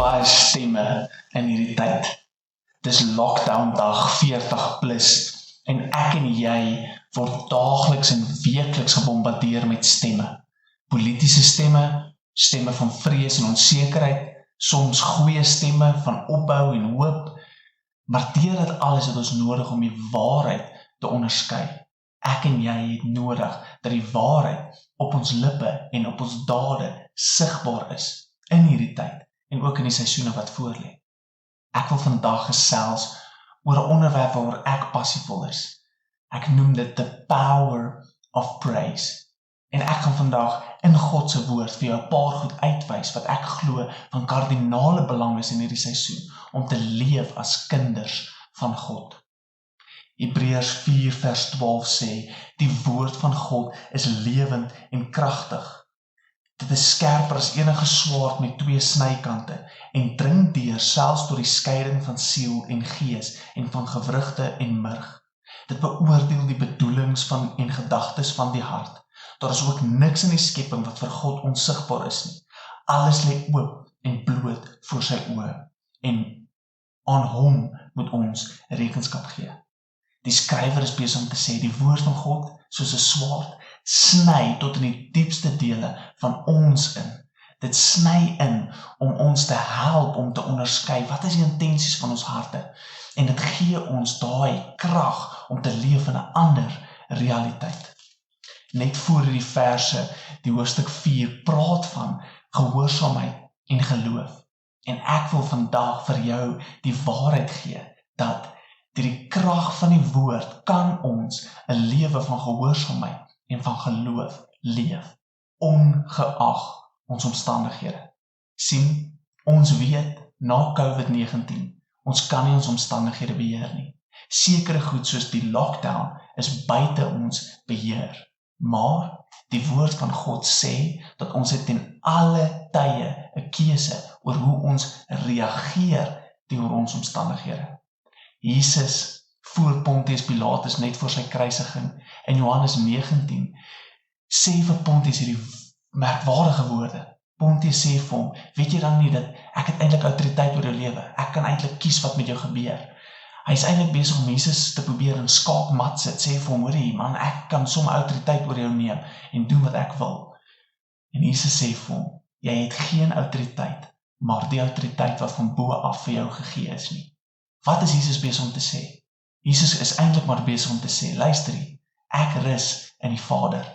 baie stemme in hierdie tyd. Dis lockdown dag 40 plus en ek en jy word daagliks en weekliks gebombardeer met stemme. Politiese stemme, stemme van vrees en onsekerheid, soms goeie stemme van opbou en hoop, maar deur dit alles het ons nodig om die waarheid te onderskei. Ek en jy het nodig dat die waarheid op ons lippe en op ons dade sigbaar is in hierdie tyd en ook in die seisoene wat voorlê. Ek wil vandag gesels oor 'n onderwerp waaroor ek passievol is. Ek noem dit the power of praise. En ek gaan vandag in God se woord vir jou 'n paar goed uitwys wat ek glo van kardinale belang is in hierdie seisoen om te leef as kinders van God. Hebreërs 4 vers 12 sê, die woord van God is lewend en kragtig. Dit is skerper as enige swaard met 2 snykante en dring deur selfs tot die skeiding van siel en gees en van gewrigte en murg. Dit beoordeel die bedoelings van en gedagtes van die hart. Daar is ook niks in die skepping wat vir God onsigbaar is nie. Alles lê oop en bloot voor sy oë en aan hom moet ons rekenskap gee. Die skrywer is besig om te sê, die woord van God, soos 'n swaard, sny tot in die diepste dele van ons in. Dit sny in om ons te help om te onderskei wat is die intensies van ons harte. En dit gee ons daai krag om te leef in 'n ander realiteit. Net voor die verse, die hoofstuk 4, praat van gehoorsaamheid en geloof. En ek wil vandag vir jou die waarheid gee, dat deur die krag van die woord kan ons 'n lewe van gehoorsaamheid en van geloof leef, ongeag ons omstandighede. Sien, ons weet, na COVID-19, ons kan nie ons omstandighede beheer nie. Sekere goed soos die lockdown is buite ons beheer. Maar die woord van God sê dat ons het ten alle tye 'n keuse oor hoe ons reageer teenoor ons omstandighede. Jesus voor Pontius Pilatus net voor sy kruisiging in Johannes 19 sê vir Pontius hierdie merkwaardige woorde. Pontius sê vir hom, weet jy dan nie dat ek het eintlik autoriteit oor jou lewe. Ek kan eintlik kies wat met jou gebeur. Hy is eintlik besig om Jesus te probeer in skaakmat sit, sê vir hom, hoorie man, ek kan sommer autoriteit oor jou neem en doen wat ek wil. En Jesus sê vir hom, jy het geen autoriteit, maar die autoriteit wat van bo af vir jou gegee is nie. Wat is Jesus besig om te sê? Jesus is eintlik maar besig om te sê, luister hier, ek rus in die Vader.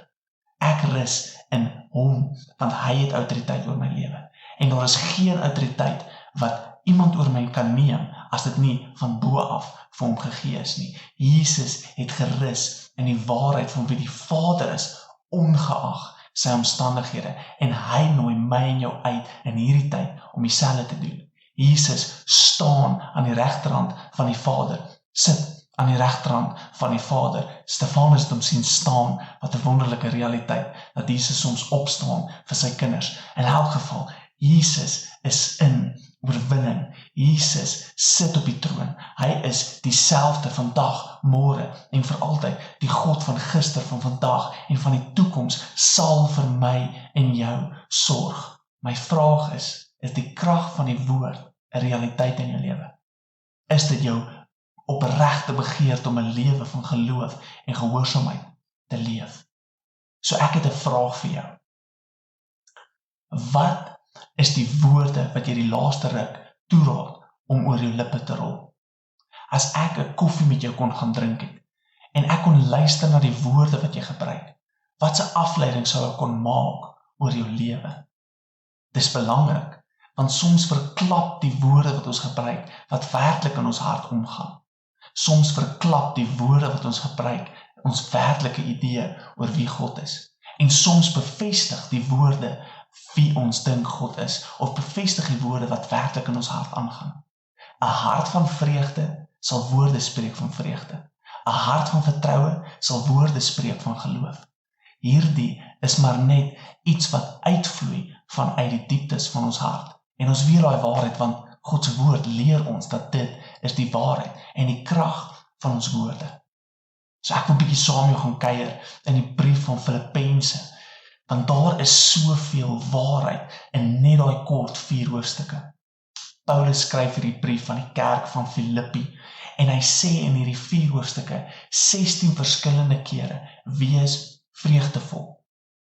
Ek rus in hom, want hy het autoriteit oor my lewe. En daar is geen autoriteit wat iemand oor my kan neem, as dit nie van bo af vir hom gegee is nie. Jesus het gerus in die waarheid van wie die Vader is, ongeag sy omstandighede, en hy nooi my en jou uit in hierdie tyd om dieselfde te doen. Jesus staan aan die regterhand van die Vader, sit aan die regterhand van die Vader. Stefanus het hom sien staan, wat 'n wonderlike realiteit, dat Jesus soms opstaan vir sy kinders. In elk geval, Jesus is in oorwinning. Jesus sit op die troon. Hy is dieselfde vandag, môre en vir altyd. Die God van gister, van vandag en van die toekoms sal vir my en jou sorg. My vraag is die krag van die woord 'n realiteit in jou lewe? Is dit jou opregte begeerte om 'n lewe van geloof en gehoorsaamheid te leef? So ek het 'n vraag vir jou. Wat is die woorde wat jy die laaste ruk toeraad om oor jou lippe te rol? As ek 'n koffie met jou kon gaan drink het, en ek kon luister na die woorde wat jy gebruik, wat 'n afleiding sou ek kon maak oor jou lewe? Dis belangrik, want soms verklap die woorde wat ons gebruik, wat werklik in ons hart omgaan. Soms verklap die woorde wat ons gebruik, ons werklike idee oor wie God is. En soms bevestig die woorde wie ons dink God is, of bevestig die woorde wat werklik in ons hart aangaan. 'n Hart van vreugde sal woorde spreek van vreugde. 'n Hart van vertroue sal woorde spreek van geloof. Hierdie is maar net iets wat uitvloei vanuit die dieptes van ons hart. En ons weet daai waarheid, want God se woord leer ons dat dit is die waarheid en die krag van ons woorde. So ek wil 'n bietjie saam jou gaan kuier in die brief van Filippense, want daar is soveel waarheid in net daai kort 4 hoofstukke. Paulus skryf hierdie brief aan die kerk van Filippi en hy sê in hierdie 4 hoofstukke 16 verskillende kere, wees vreugdevol.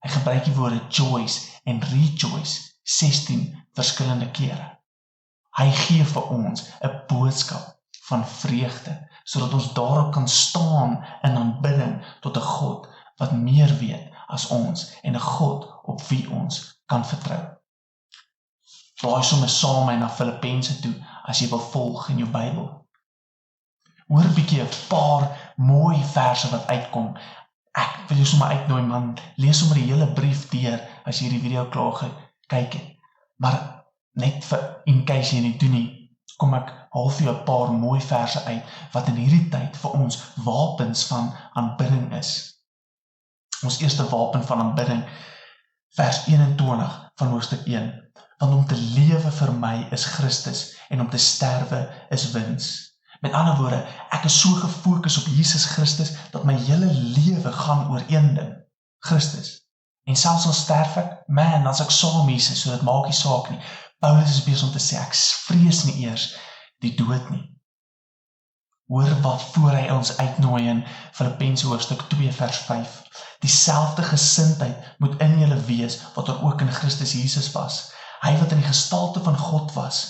Hy gebruik die woorde joys en rejoice 16 verskillende kere. Hy gee vir ons 'n boodskap van vreugde, sodat ons daarop kan staan in aanbidding tot 'n God wat meer weet as ons en 'n God op wie ons kan vertrou. Blaai sommer saam my na Filippense toe as jy wil volg in jou Bybel. Hoor 'n bietjie 'n paar mooi verse wat uitkom. Ek wil jou sommer uitnooi man, lees sommer die hele brief deur as jy hierdie video klaar gekyk het. Maar net vir in case jy nie doen nie, kom ek haal vir jou 'n paar mooi verse uit wat in hierdie tyd vir ons wapens van aanbidding is. Ons eerste wapen van aanbidding, vers 21 van hoofstuk 1. Want om te lewe vir my is Christus en om te sterwe is wins. Met ander woorde, ek is so gefokus op Jesus Christus dat my hele lewe gaan oor een ding, Christus. En selfs al sterf ek, man, as ek saam Jesus, so dit maak nie saak nie. Paulus is besig om te sê, ek vrees nie eers die dood nie. Hoor wat voor hy ons uitnooi in Filippense hoofstuk 2 vers 5. Dieselfde gesindheid moet in julle wees wat er ook in Christus Jesus was. Hy wat in die gestalte van God was.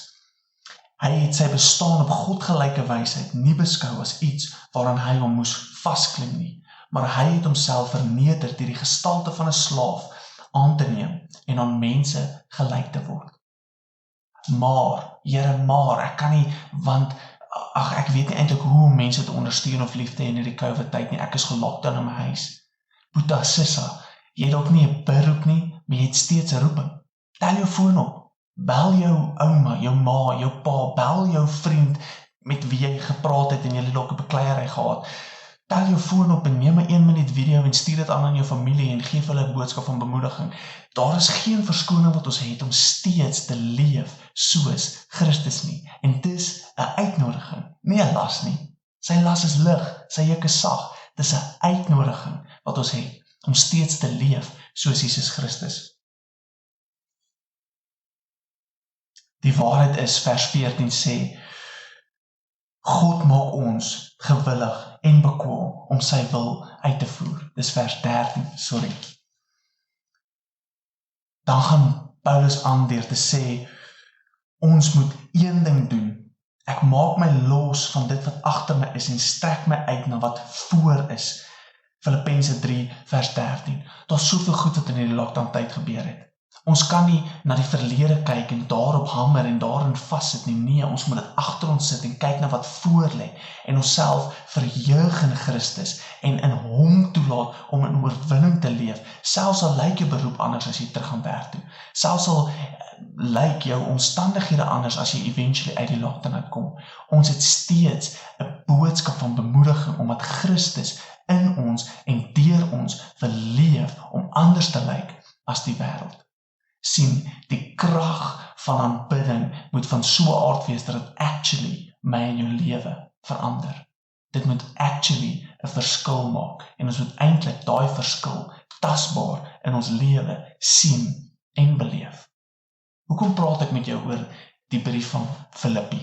Hy het sy bestaan op godgelyke wysheid nie beskou as iets waaraan hy hom moes vasklim nie, maar hy het homself verneder deur die gestalte van 'n slaaf aan te neem en aan mense gelyk te word. Maar, Here, ek kan nie, want ek weet nie eintlik hoe om mense te ondersteun of lief te hê in hierdie COVID tyd nie. Ek is gelockdown in my huis. Boeta, sissa, jy het ook nie 'n beroep nie, maar jy het steeds 'n roeping. Tel jou foon op. Bel jou ouma, jou ma, jou pa, bel jou vriend met wie jy gepraat het en jy het dalk 'n bekleierery gehad. Tel jou foon op en neem 'n 1 minuut video en stuur dit aan jou familie en gee hulle 'n boodskap van bemoediging. Daar is geen verskoning wat ons het om steeds te leef soos Christus nie. En dis 'n uitnodiging, nie 'n las nie. Sy las is lig, sy juk is sag. Dis 'n uitnodiging wat ons het om steeds te leef soos Jesus Christus. Die waarheid is, vers 14 sê, God maak ons gewillig en bekwam om sy wil uit te voer. Dis vers 13, sorry. Dan gaan Paulus aan deur te sê, ons moet een ding doen. Ek maak my los van dit wat agter my is en strek my uit na wat voor is. Filippense 3 vers 13. Daar's soveel goed wat in hierdie lockdown tyd gebeur het. Ons kan nie na die verlede kyk en daarop hamer en daarin vassit nie. Nee, ons moet dit agter ons sit en kyk na wat voor lê en onsself verheug in Christus en in hom toelaat om in oorwinning te leef. Selfs al lyk jou beroep anders as jy terug gaan werk toe. Selfs al lyk jou omstandighede anders as jy eventually uit die lockdown uitkom. Ons het steeds 'n boodskap van bemoediging omdat Christus in ons en deur ons wil leef om anders te lyk as die wêreld. Sien, die krag van aanbidding moet van so 'n aard wees dat dit actually my en jou lewe verander. Dit moet actually 'n verskil maak en ons moet eintlik daai verskil tasbaar in ons lewe sien en beleef. Hoekom praat ek met jou oor die brief van Filippi?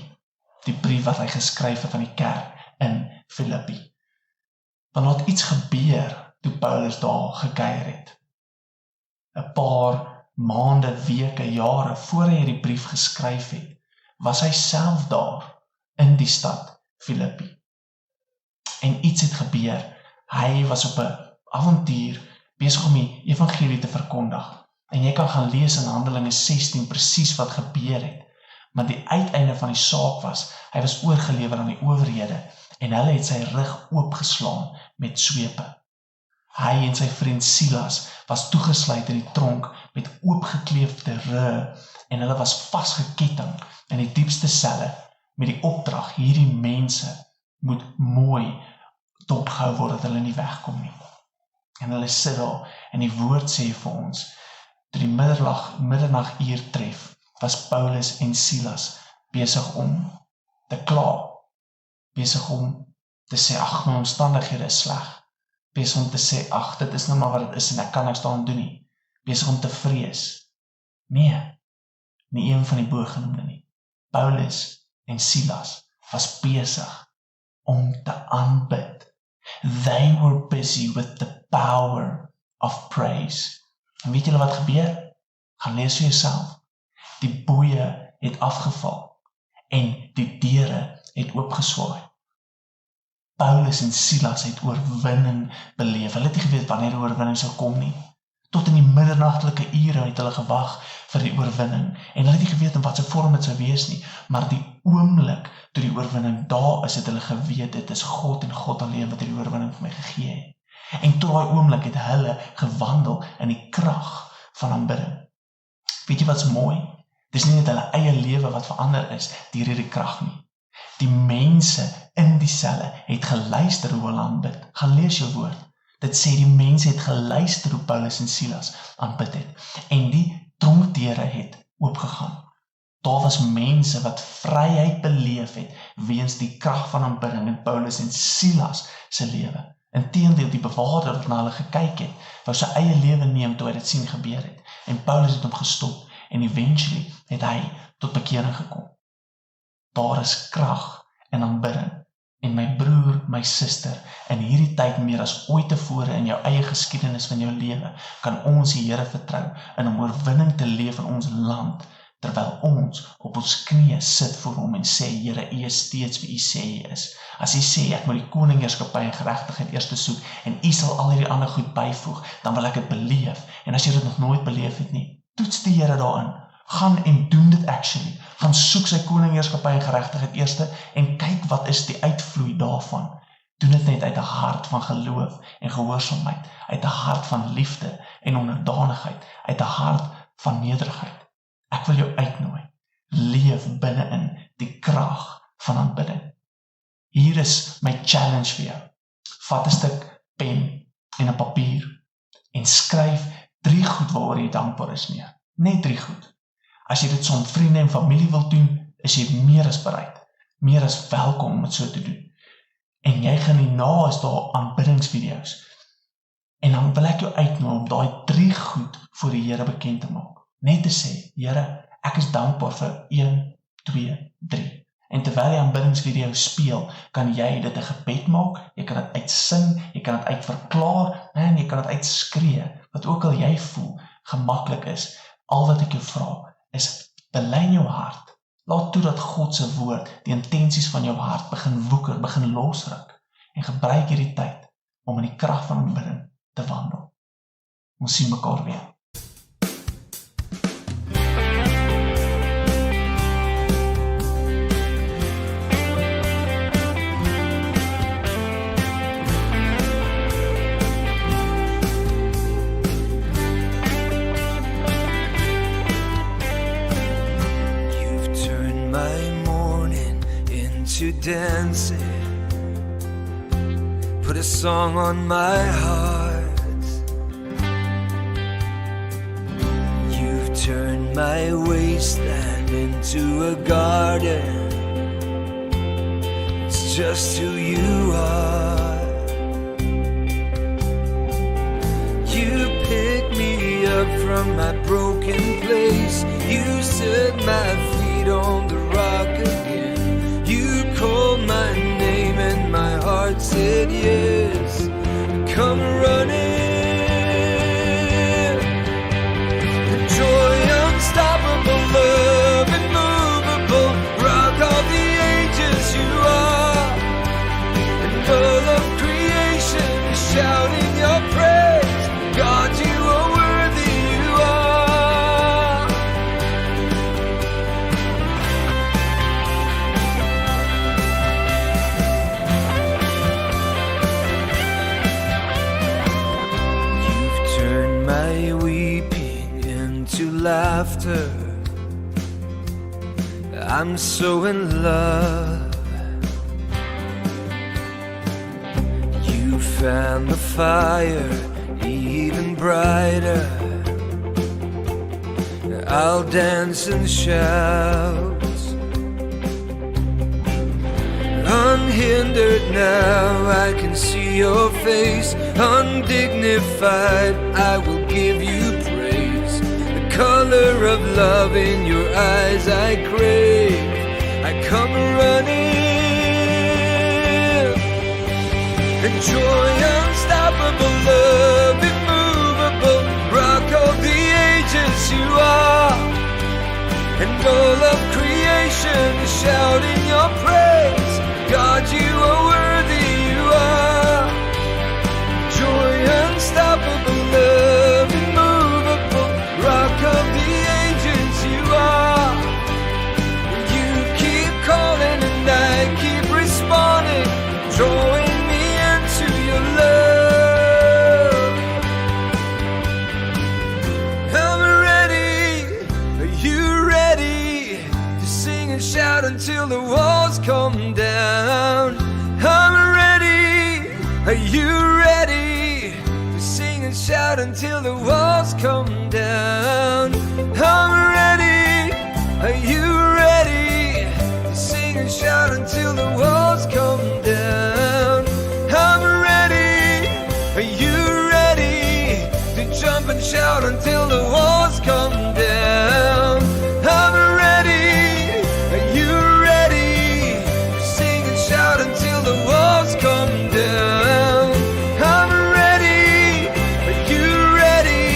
Die brief wat hy geskryf het aan die kerk in Filippi. Want laat iets gebeur toe Paulus daar gekuier het. 'n paar maande, weke, jare voor hy die brief geskryf het, was hy self daar in die stad Filippi. En iets het gebeur. Hy was op 'n avontuur besig om die evangelie te verkondig. En jy kan gaan lees in Handelinge 16 presies wat gebeur het. Maar die uiteinde van die saak was, hy was oorgelewer aan die owerhede en hulle het sy rug oopgeslaan met swepe. Hy en sy vriend Silas was toegesluit in die tronk met oopgekleefde rug en hulle was vasgeketting in die diepste selle met die opdrag, hierdie mense moet mooi dopgehou word dat hulle nie wegkom nie. En hulle sit daar en die woord sê vir ons, toe die middernaguur tref, was Paulus en Silas besig om te kla, besig om te sê, ag, my omstandighede is sleg. Besig om te sê, ag, dit is nou maar wat dit is en ek kan niks daaraan doen nie. Besig om te vrees. Nee, nie een van die bogenoemde nie. Paulus en Silas was besig om te aanbid. They were busy with the power of praise. En weet julle wat gebeur? Gaan lees vir jouself. Die boeie het afgeval en die deure het oopgeswaai. Paulus en Silas het oorwinning beleef. Hulle het nie geweet wanneer die oorwinning sou kom nie. Tot in die middernagtelike ure het hulle gewag vir die oorwinning. En hulle het nie geweet in wat se vorm dit sou wees nie. Maar die oomblik toe die oorwinning daar is, het hulle geweet, dit is God en God alleen wat die oorwinning vir my gegee het. En tot daai oomblik het hulle gewandel in die krag van aanbidding. Weet jy wat's mooi? Dis nie net hulle eie lewe wat verander is deur hierdie krag nie. Die mense in die selle het geluister hoe hulle aanbid. Gaan lees jou woord. Dit sê die mense het geluister hoe Paulus en Silas aanbid het. En die tronkdeure het oopgegaan. Daar was mense wat vryheid beleef het weens die krag van aanbidding in Paulus en Silas se lewe. Inteendeel, die bewaarder wat na hulle gekyk het, wou sy eie lewe neem toe hy dit sien gebeur het. En Paulus het hom gestop en eventually het hy tot bekering gekom. Daar is krag en aanbidding. En my broer, my suster, in hierdie tyd meer as ooit tevore in jou eie geskiedenis van jou lewe, kan ons die Here vertrou in om oorwinning te leef in ons land, terwyl ons op ons knieë sit voor hom en sê, Here, U is steeds wie U sê U is. As U sê, ek moet die koningsheerskappy en geregtigheid eers soek, en U sal al hierdie ander goed byvoeg, dan wil ek dit beleef. En as jy dit nog nooit beleef het nie, toets die Here daarin. Gaan en doen dit actually. Gaan soek sy koningsheerskappy en geregtigheid eerste en kyk wat is die uitvloei daarvan. Doen dit net uit 'n hart van geloof en gehoorsaamheid, uit 'n hart van liefde en onderdanigheid, uit 'n hart van nederigheid. Ek wil jou uitnooi. Leef binne-in die krag van aanbidding. Hier is my challenge vir jou. Vat 'n stuk pen en 'n papier en skryf 3 goed waaroor jy dankbaar is neer. Net 3 goed. As jy dit saam vriende en familie wil doen, is jy meer as bereid, meer as welkom om dit so te doen. En jy gaan hierna is daar aanbiddingsvideo's. En dan wil ek jou uitnooi om daai 3 goed voor die Here bekend te maak. Net te sê, Here, ek is dankbaar vir 1, 2, 3. En terwyl die aanbiddingsvideo speel, kan jy dit 'n gebed maak, jy kan dit uitsing, jy kan dit uitverklaar, en jy kan dit uitskree, wat ook al jy voel, gemaklik is. Al wat ek jou vra, is bely in jou hart. Laat toe dat God se woord die intensies van jou hart begin woeker, begin losruk. En gebruik hierdie tyd om in die krag van aanbidding te wandel. Ons sien mekaar weer. Dancing, put a song on my heart. You've turned my wasteland into a garden. It's just who you are. You picked me up from my broken place. You set my feet on the rock again. You called my name and my heart said yes. Come running. The joy unstoppable, love immovable, rock of the ages you are. And all of creation is shouting your praise. God, you are worthy, you are. Laughter, I'm so in love. You fan the fire even brighter. I'll dance and shout, unhindered now. I can see your face, undignified. I will give you praise. Color of love in your eyes I crave. I come running. And joy unstoppable, love immovable, rock of the ages you are. And all of creation is shouting your praise. God, you are worthy, you are. Joy unstoppable, love immovable, rock of the ages you are. You keep calling and I keep responding, drawing me into your love. I'm ready, are you ready to sing and shout until the walls come down? I'm ready, are you ready to sing and shout until the walls come down? I'm ready, are you ready to sing and shout until the walls come down? I'm ready, are you ready to jump and shout until the walls come down? I'm ready, are you ready to sing and shout until the walls come down? I'm ready, are you ready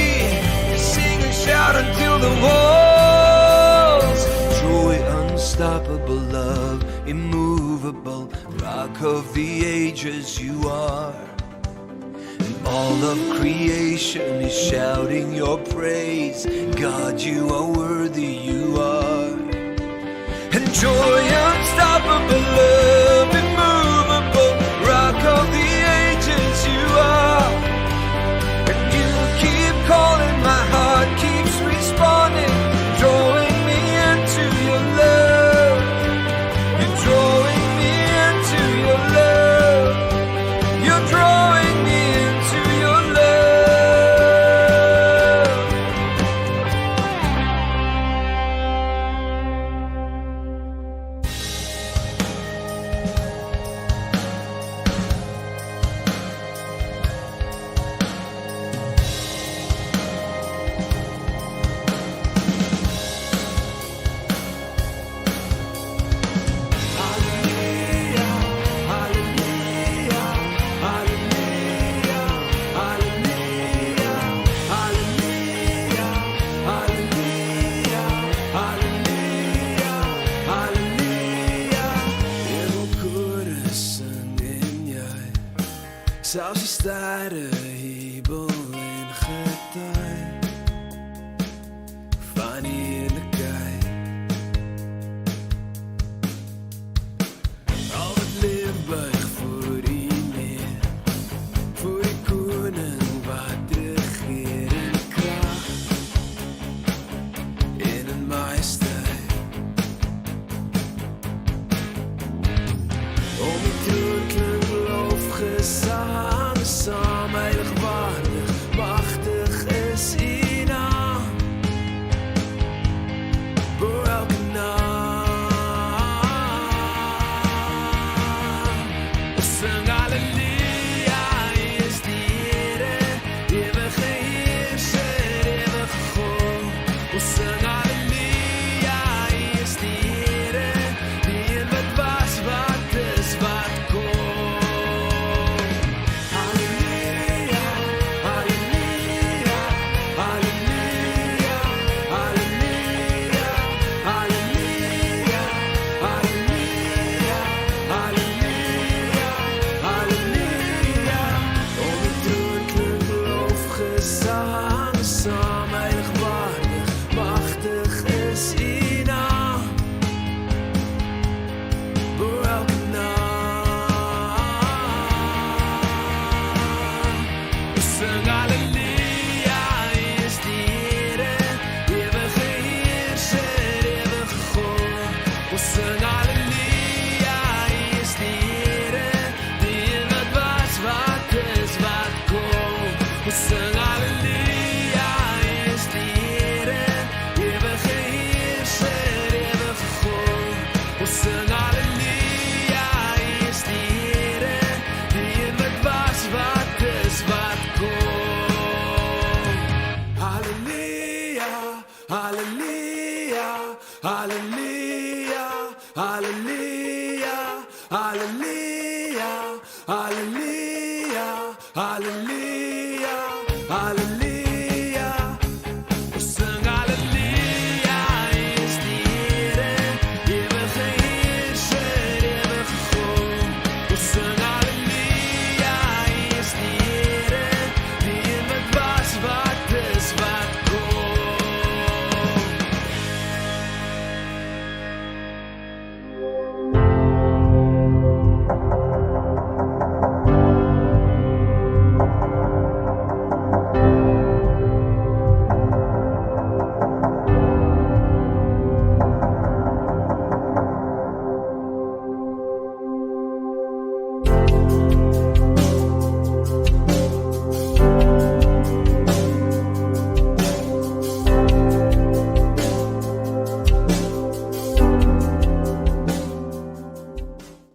to sing and shout until the walls? Joy unstoppable, love immovable, rock of the ages you are. And all of creation is shouting your praise. God, you are worthy, you are. And joy unstoppable, love immovable, rock of the ages you are. And you keep calling, my heart keeps responding, drawing me into your love. You're drawing me into your love. You're drawing me into your love. Selfs die sterre hebel en getuig van eerlikheid. Al wat leef buig voor die neer, voor die koning wat regeer in krag en in majesteit. Om die troon klink lofgesang, saam heilig waardig, machtig is U naam, bo elke naam. Ons sing halleluja, U is die Here, ewige Heerser, ewige God. Ons sing halleluja, U is die Here, die een wat was, wat is, wat kom. Hallelujah, hallelujah.